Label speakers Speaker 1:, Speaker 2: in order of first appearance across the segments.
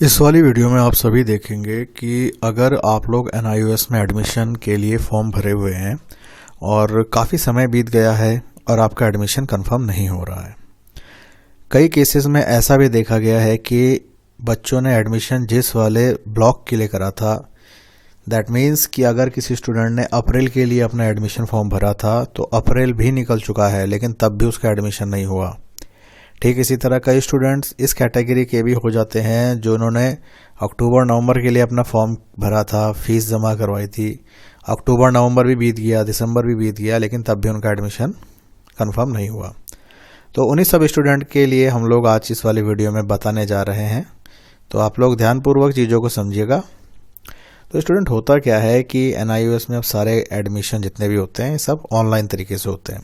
Speaker 1: इस वाली वीडियो में आप सभी देखेंगे कि अगर आप लोग NIOS में एडमिशन के लिए फॉर्म भरे हुए हैं और काफ़ी समय बीत गया है और आपका एडमिशन कंफर्म नहीं हो रहा है। कई केसेस में ऐसा भी देखा गया है कि बच्चों ने एडमिशन जिस वाले ब्लॉक के लिए करा था, दैट मीन्स कि अगर किसी स्टूडेंट ने अप्रैल के लिए अपना एडमिशन फॉर्म भरा था तो अप्रैल भी निकल चुका है लेकिन तब भी उसका एडमिशन नहीं हुआ। ठीक इसी तरह कई स्टूडेंट्स इस कैटेगरी के भी हो जाते हैं जो उन्होंने अक्टूबर नवंबर के लिए अपना फॉर्म भरा था, फीस जमा करवाई थी, अक्टूबर नवंबर भी बीत गया, दिसंबर भी बीत गया लेकिन तब भी उनका एडमिशन कंफर्म नहीं हुआ। तो उन्हीं सब स्टूडेंट के लिए हम लोग आज इस वाली वीडियो में बताने जा रहे हैं, तो आप लोग ध्यानपूर्वक चीज़ों को समझिएगा। तो स्टूडेंट, होता क्या है कि NIOS में अब सारे एडमिशन जितने भी होते हैं सब ऑनलाइन तरीके से होते हैं।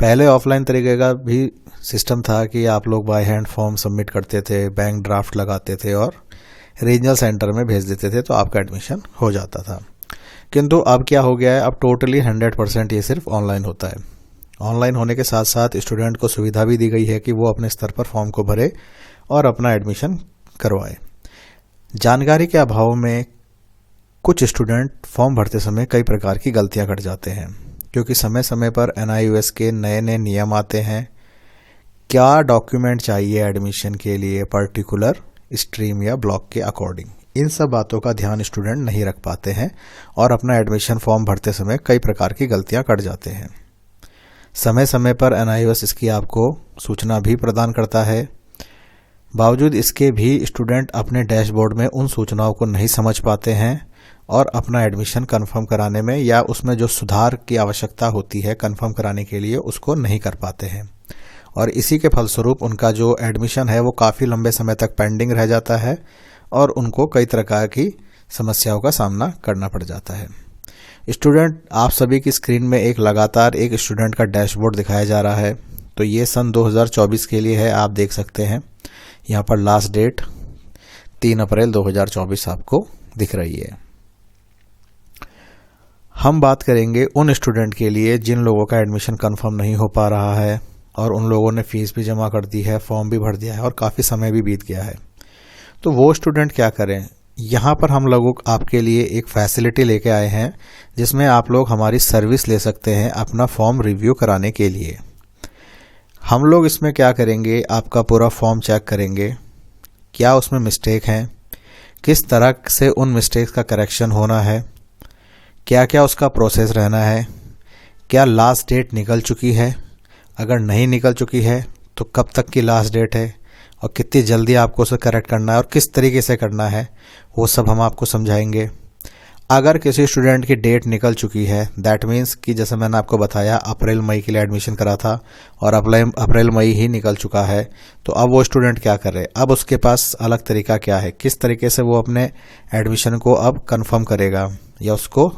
Speaker 1: पहले ऑफलाइन तरीके का भी सिस्टम था कि आप लोग बाय हैंड फॉर्म सबमिट करते थे, बैंक ड्राफ्ट लगाते थे और रीजनल सेंटर में भेज देते थे तो आपका एडमिशन हो जाता था। किंतु अब क्या हो गया है, अब टोटली 100% ये सिर्फ ऑनलाइन होता है। ऑनलाइन होने के साथ साथ स्टूडेंट को सुविधा भी दी गई है कि वो अपने स्तर पर फॉर्म को भरे और अपना एडमिशन करवाए। जानकारी के अभाव में कुछ स्टूडेंट फॉर्म भरते समय कई प्रकार की गलतियां कर जाते हैं, क्योंकि समय समय पर NIOS के नए नए नियम आते हैं। क्या डॉक्यूमेंट चाहिए एडमिशन के लिए पर्टिकुलर स्ट्रीम या ब्लॉक के अकॉर्डिंग, इन सब बातों का ध्यान स्टूडेंट नहीं रख पाते हैं और अपना एडमिशन फॉर्म भरते समय कई प्रकार की गलतियां कर जाते हैं। समय समय पर NIOS इसकी आपको सूचना भी प्रदान करता है। बावजूद इसके भी स्टूडेंट अपने डैशबोर्ड में उन सूचनाओं को नहीं समझ पाते हैं और अपना एडमिशन कंफर्म कराने में या उसमें जो सुधार की आवश्यकता होती है कंफर्म कराने के लिए उसको नहीं कर पाते हैं, और इसी के फलस्वरूप उनका जो एडमिशन है वो काफ़ी लंबे समय तक पेंडिंग रह जाता है और उनको कई प्रकार की समस्याओं का सामना करना पड़ जाता है। स्टूडेंट, आप सभी की स्क्रीन में एक लगातार एक स्टूडेंट का डैशबोर्ड दिखाया जा रहा है। तो ये सन 2024 के लिए है, आप देख सकते हैं यहाँ पर लास्ट डेट 3 अप्रैल 2024 आपको दिख रही है। हम बात करेंगे उन स्टूडेंट के लिए जिन लोगों का एडमिशन कंफर्म नहीं हो पा रहा है और उन लोगों ने फीस भी जमा कर दी है, फॉर्म भी भर दिया है और काफ़ी समय भी बीत गया है। तो वो स्टूडेंट क्या करें, यहाँ पर हम लोग आपके लिए एक फैसिलिटी लेके आए हैं जिसमें आप लोग हमारी सर्विस ले सकते हैं अपना फॉर्म रिव्यू कराने के लिए। हम लोग इसमें क्या करेंगे, आपका पूरा फॉर्म चेक करेंगे, क्या उसमें मिस्टेक हैं, किस तरह से उन मिस्टेक्स का करेक्शन होना है, क्या क्या उसका प्रोसेस रहना है, क्या लास्ट डेट निकल चुकी है, अगर नहीं निकल चुकी है तो कब तक की लास्ट डेट है और कितनी जल्दी आपको उसे करेक्ट करना है और किस तरीके से करना है, वो सब हम आपको समझाएंगे। अगर किसी स्टूडेंट की डेट निकल चुकी है, दैट मीन्स कि जैसे मैंने आपको बताया अप्रैल मई के लिए एडमिशन करा था और अप्रैल मई ही निकल चुका है, तो अब वो स्टूडेंट क्या कर रहे हैं, अब उसके पास अलग तरीका क्या है, किस तरीके से वो अपने एडमिशन को अब कंफर्म करेगा या उसको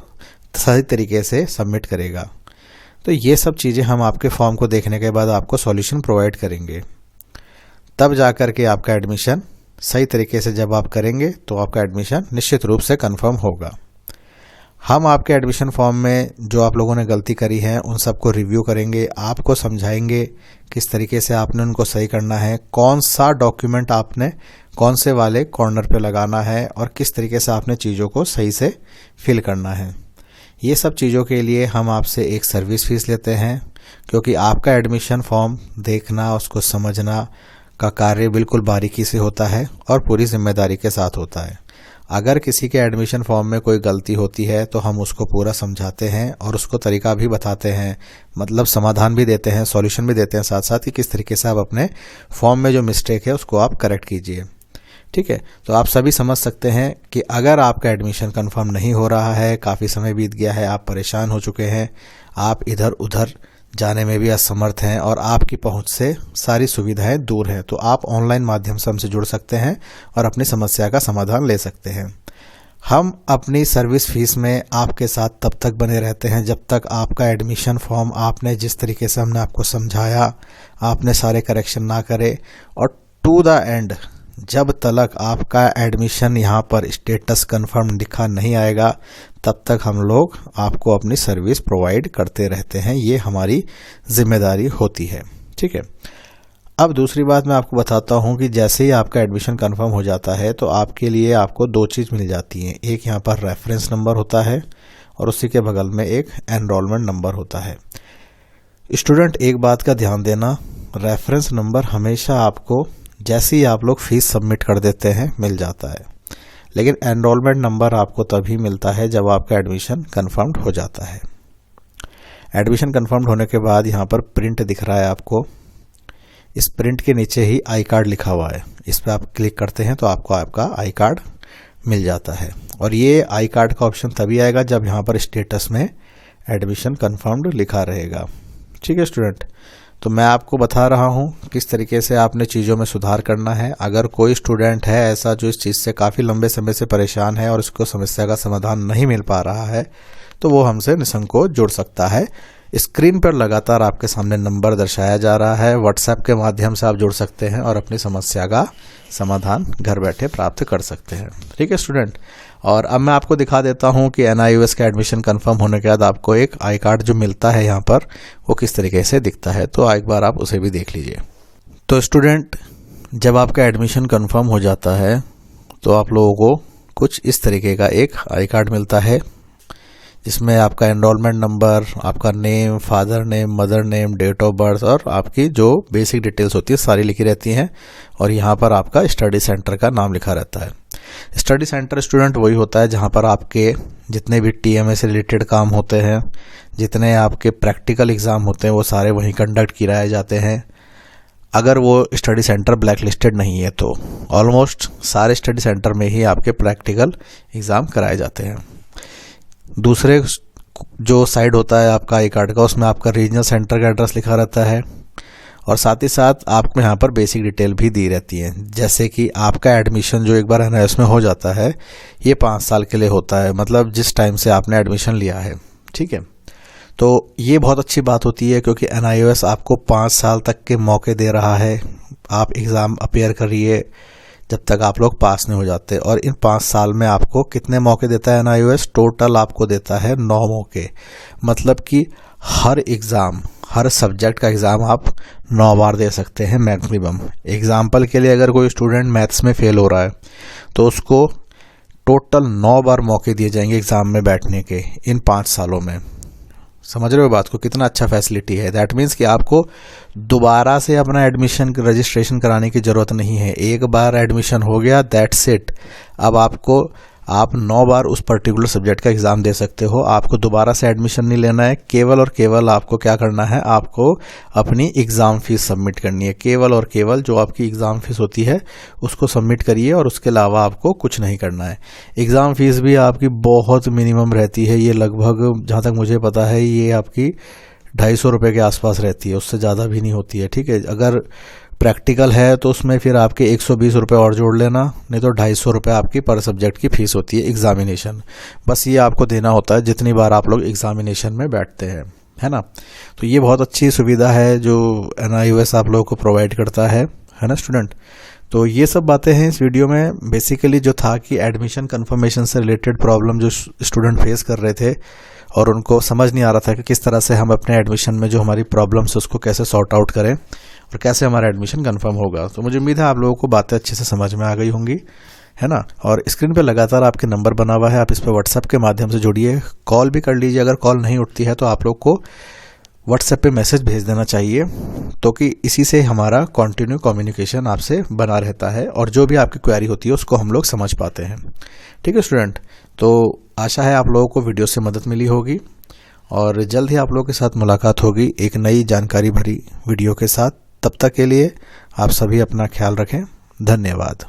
Speaker 1: सही तरीके से सबमिट करेगा। तो ये सब चीज़ें हम आपके फॉर्म को देखने के बाद आपको सॉल्यूशन प्रोवाइड करेंगे। तब जाकर के आपका एडमिशन सही तरीके से जब आप करेंगे तो आपका एडमिशन निश्चित रूप से कंफर्म होगा। हम आपके एडमिशन फॉर्म में जो आप लोगों ने गलती करी है उन सबको रिव्यू करेंगे, आपको समझाएंगे किस तरीके से आपने उनको सही करना है, कौन सा डॉक्यूमेंट आपने कौन से वाले कॉर्नर पे लगाना है और किस तरीके से आपने चीज़ों को सही से फिल करना है। ये सब चीज़ों के लिए हम आपसे एक सर्विस फीस लेते हैं, क्योंकि आपका एडमिशन फॉर्म देखना, उसको समझना का कार्य बिल्कुल बारीकी से होता है और पूरी जिम्मेदारी के साथ होता है। अगर किसी के एडमिशन फॉर्म में कोई गलती होती है तो हम उसको पूरा समझाते हैं और उसको तरीका भी बताते हैं, मतलब समाधान भी देते हैं, सॉल्यूशन भी देते हैं साथ साथ कि किस तरीके से आप अपने फॉर्म में जो मिस्टेक है उसको आप करेक्ट कीजिए। ठीक है, तो आप सभी समझ सकते हैं कि अगर आपका एडमिशन कंफर्म नहीं हो रहा है, काफ़ी समय बीत गया है, आप परेशान हो चुके हैं, आप इधर उधर जाने में भी असमर्थ हैं और आपकी पहुंच से सारी सुविधाएं दूर हैं, तो आप ऑनलाइन माध्यम से हमसे जुड़ सकते हैं और अपनी समस्या का समाधान ले सकते हैं। हम अपनी सर्विस फीस में आपके साथ तब तक बने रहते हैं जब तक आपका एडमिशन फॉर्म आपने जिस तरीके से हमने आपको समझाया आपने सारे करेक्शन ना करे, और टू द एंड जब तक आपका एडमिशन यहाँ पर स्टेटस कंफर्म लिखा नहीं आएगा तब तक हम लोग आपको अपनी सर्विस प्रोवाइड करते रहते हैं। ये हमारी जिम्मेदारी होती है। ठीक है, अब दूसरी बात मैं आपको बताता हूँ कि जैसे ही आपका एडमिशन कंफर्म हो जाता है तो आपके लिए आपको दो चीज़ मिल जाती हैं। एक यहाँ पर रेफरेंस नंबर होता है और उसी के बगल में एक एनरोलमेंट नंबर होता है। स्टूडेंट एक बात का ध्यान देना, रेफरेंस नंबर हमेशा आपको जैसे ही आप लोग फीस सबमिट कर देते हैं मिल जाता है, लेकिन एनरोलमेंट नंबर आपको तभी मिलता है जब आपका एडमिशन कंफर्म्ड हो जाता है। एडमिशन कंफर्म्ड होने के बाद यहाँ पर प्रिंट दिख रहा है आपको, इस प्रिंट के नीचे ही आई कार्ड लिखा हुआ है, इस पर आप क्लिक करते हैं तो आपको आपका आई कार्ड मिल जाता है। और ये आई कार्ड का ऑप्शन तभी आएगा जब यहाँ पर स्टेटस में एडमिशन कंफर्म्ड लिखा रहेगा। ठीक है स्टूडेंट, तो मैं आपको बता रहा हूँ किस तरीके से आपने चीज़ों में सुधार करना है। अगर कोई स्टूडेंट है ऐसा जो इस चीज़ से काफ़ी लंबे समय से परेशान है और इसको समस्या का समाधान नहीं मिल पा रहा है तो वो हमसे निसंकोच जुड़ सकता है। स्क्रीन पर लगातार आपके सामने नंबर दर्शाया जा रहा है, व्हाट्सएप के माध्यम से आप जुड़ सकते हैं और अपनी समस्या का समाधान घर बैठे प्राप्त कर सकते हैं। ठीक है स्टूडेंट, और अब मैं आपको दिखा देता हूं कि NIOS का एडमिशन कंफर्म होने के बाद आपको एक आई कार्ड जो मिलता है यहाँ पर वो किस तरीके से दिखता है, तो एक बार आप उसे भी देख लीजिए। तो स्टूडेंट जब आपका एडमिशन कंफर्म हो जाता है तो आप लोगों को कुछ इस तरीके का एक आई कार्ड मिलता है जिसमें आपका एनरोलमेंट नंबर, आपका name, father name, mother name, date of birth और आपकी जो बेसिक डिटेल्स होती है सारी लिखी रहती हैं। और यहाँ पर आपका स्टडी सेंटर का नाम लिखा रहता है। स्टडी सेंटर स्टूडेंट वही होता है जहाँ पर आपके जितने भी TMA से रिलेटेड काम होते हैं, जितने आपके प्रैक्टिकल एग्ज़ाम होते हैं वो सारे वहीं कंडक्ट किए जाते हैं। अगर वो स्टडी सेंटर ब्लैक लिस्टेड नहीं है तो ऑलमोस्ट सारे स्टडी सेंटर में ही आपके प्रैक्टिकल एग्ज़ाम कराए जाते हैं। दूसरे जो साइड होता है आपका आई कार्ड का, उसमें आपका रीजनल सेंटर का एड्रेस लिखा रहता है और साथ ही साथ आपको यहाँ पर बेसिक डिटेल भी दी रहती है, जैसे कि आपका एडमिशन जो एक बार NIOS में हो जाता है ये 5 साल के लिए होता है, मतलब जिस टाइम से आपने एडमिशन लिया है। ठीक है, तो ये बहुत अच्छी बात होती है क्योंकि NIOS आपको 5 साल तक के मौके दे रहा है। आप एग्ज़ाम अपेयर करिए जब तक आप लोग पास नहीं हो जाते। और इन 5 साल में आपको कितने मौके देता है NIOS? टोटल आपको देता है 9 मौके, मतलब कि हर एग्ज़ाम, हर सब्जेक्ट का एग्ज़ाम आप 9 बार दे सकते हैं मैक्सिमम। एग्जाम्पल के लिए अगर कोई स्टूडेंट मैथ्स में फेल हो रहा है तो उसको टोटल 9 बार मौके दिए जाएंगे एग्ज़ाम में बैठने के इन 5 सालों में। समझ रहे हो बात को? कितना अच्छा फैसिलिटी है। दैट मीन्स कि आपको दोबारा से अपना एडमिशन रजिस्ट्रेशन कराने की ज़रूरत नहीं है। एक बार एडमिशन हो गया, दैट्स इट। अब आप 9 बार उस पर्टिकुलर सब्जेक्ट का एग्ज़ाम दे सकते हो। आपको दोबारा से एडमिशन नहीं लेना है। केवल और केवल आपको क्या करना है, आपको अपनी एग्ज़ाम फीस सबमिट करनी है। केवल और केवल जो आपकी एग्ज़ाम फीस होती है उसको सबमिट करिए और उसके अलावा आपको कुछ नहीं करना है। एग्ज़ाम फीस भी आपकी बहुत मिनिमम रहती है। ये लगभग, जहाँ तक मुझे पता है, ये आपकी 250 रुपये के आसपास रहती है, उससे ज़्यादा भी नहीं होती है। ठीक है, अगर प्रैक्टिकल है तो उसमें फिर आपके 120 रुपये और जोड़ लेना, नहीं तो 250 रुपये आपकी पर सब्जेक्ट की फ़ीस होती है एग्ज़ामिनेशन। बस ये आपको देना होता है जितनी बार आप लोग एग्ज़ामिनेशन में बैठते हैं, है ना। तो ये बहुत अच्छी सुविधा है जो NIOS आप लोगों को प्रोवाइड करता है ना स्टूडेंट। तो ये सब बातें हैं इस वीडियो में। बेसिकली जो था कि एडमिशन कन्फर्मेशन से रिलेटेड प्रॉब्लम जो स्टूडेंट फेस कर रहे थे और उनको समझ नहीं आ रहा था कि किस तरह से हम अपने एडमिशन में जो हमारी प्रॉब्लम्स है उसको कैसे सॉर्ट आउट करें और कैसे हमारा एडमिशन कंफर्म होगा। तो मुझे उम्मीद है आप लोगों को बातें अच्छे से समझ में आ गई होंगी, है ना। और स्क्रीन पे लगातार आपके नंबर बना हुआ है, आप इस पर व्हाट्सएप के माध्यम से जुड़िए, कॉल भी कर लीजिए। अगर कॉल नहीं उठती है तो आप लोग को व्हाट्सएप पे मैसेज भेज देना चाहिए, तो कि इसी से हमारा कंटिन्यू कम्युनिकेशन आपसे बना रहता है और जो भी आपकी क्वेरी होती है उसको हम लोग समझ पाते हैं। ठीक है स्टूडेंट, तो आशा है आप लोगों को वीडियो से मदद मिली होगी और जल्द ही आप लोगों के साथ मुलाकात होगी एक नई जानकारी भरी वीडियो के साथ। तब तक के लिए आप सभी अपना ख्याल रखें। धन्यवाद।